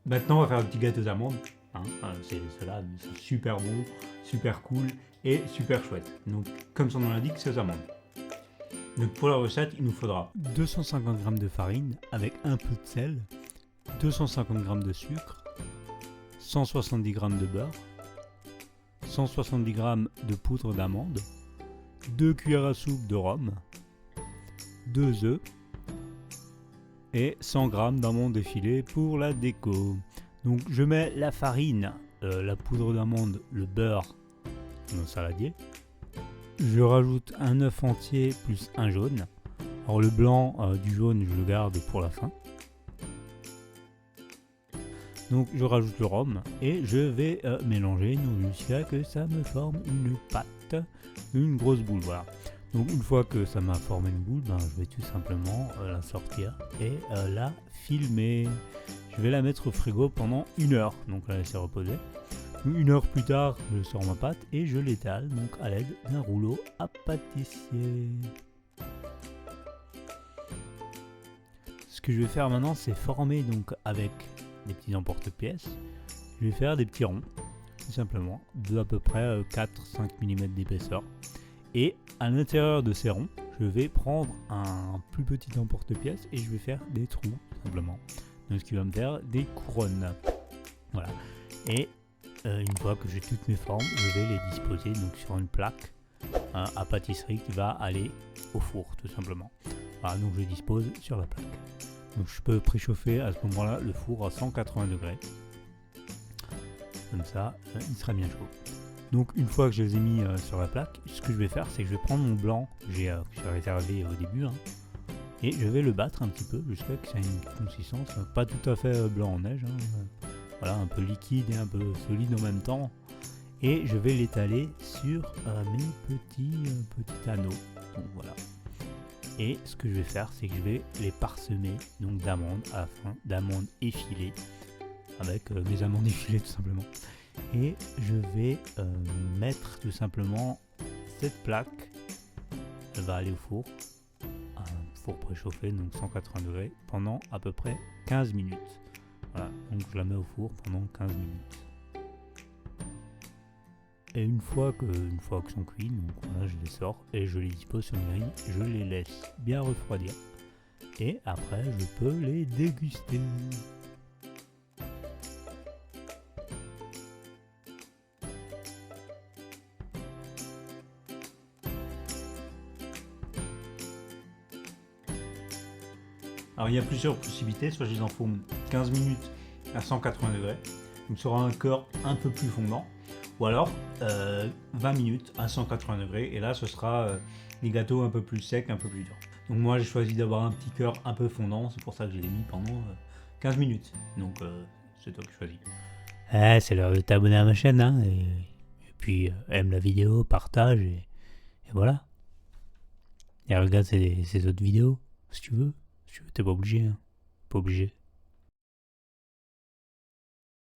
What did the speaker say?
Maintenant, on va faire un petit gâteau d'amandes. Hein. Ceux-là sont super bons, super cool et super chouettes. Donc, comme son nom l'indique, c'est aux amandes. Donc, pour la recette, il nous faudra 250 g de farine avec un peu de sel, 250 g de sucre, 170 g de beurre, 170 g de poudre d'amande, 2 cuillères à soupe de rhum, 2 œufs et 100 g d'amandes effilées pour la déco. Donc je mets la farine, la poudre d'amande, le beurre dans le saladier. Je rajoute un œuf entier plus un jaune. Alors le blanc du jaune, je le garde pour la fin. Donc je rajoute le rhum et je vais mélanger jusqu'à que ça me forme une pâte, une grosse boule. Voilà. Donc une fois que ça m'a formé une boule, je vais tout simplement la sortir et la filmer. Je vais la mettre au frigo pendant 1 heure, donc la laisser reposer. 1 heure plus tard, je sors ma pâte et je l'étale donc à l'aide d'un rouleau à pâtissier. Ce que je vais faire maintenant, c'est former donc avec des petits emporte-pièces. Je vais faire des petits ronds, tout simplement, de à peu près 4-5 mm d'épaisseur. Et à l'intérieur de ces ronds, je vais prendre un plus petit emporte-pièce et je vais faire des trous, tout simplement. Donc ce qui va me faire des couronnes. Voilà. Et une fois que j'ai toutes mes formes, je vais les disposer donc sur une plaque à pâtisserie qui va aller au four, tout simplement. Voilà, donc je les dispose sur la plaque. Donc je peux préchauffer à ce moment-là le four à 180 degrés. Comme ça, il sera bien chaud. Donc une fois que je les ai mis sur la plaque, ce que je vais faire, c'est que je vais prendre mon blanc que j'ai réservé au début, et je vais le battre un petit peu jusqu'à ce que ça ait une consistance pas tout à fait blanc en neige, voilà, un peu liquide et un peu solide en même temps. Et je vais l'étaler sur mes petits anneaux. Donc voilà. Et ce que je vais faire, c'est que je vais les parsemer donc d'amandes à la fin, d'amandes effilées, avec mes amandes effilées tout simplement. Et je vais mettre tout simplement cette plaque, elle va aller au four, un four préchauffé, donc 180 degrés, pendant à peu près 15 minutes. Voilà, donc je la mets au four pendant 15 minutes. Et une fois qu'ils sont cuits, donc voilà, je les sors et je les dispose sur une grille, je les laisse bien refroidir. Et après, je peux les déguster. Alors il y a plusieurs possibilités, soit je les enfourne 15 minutes à 180 degrés, donc ça aura un cœur un peu plus fondant, ou alors 20 minutes à 180 degrés, et là ce sera des gâteaux un peu plus secs, un peu plus durs. Donc moi j'ai choisi d'avoir un petit cœur un peu fondant, c'est pour ça que je l'ai mis pendant 15 minutes, donc c'est toi qui choisis. C'est l'heure de t'abonner à ma chaîne, et puis aime la vidéo, partage, et voilà. Et regarde ces autres vidéos, si tu veux. T'es pas obligé, Pas obligé.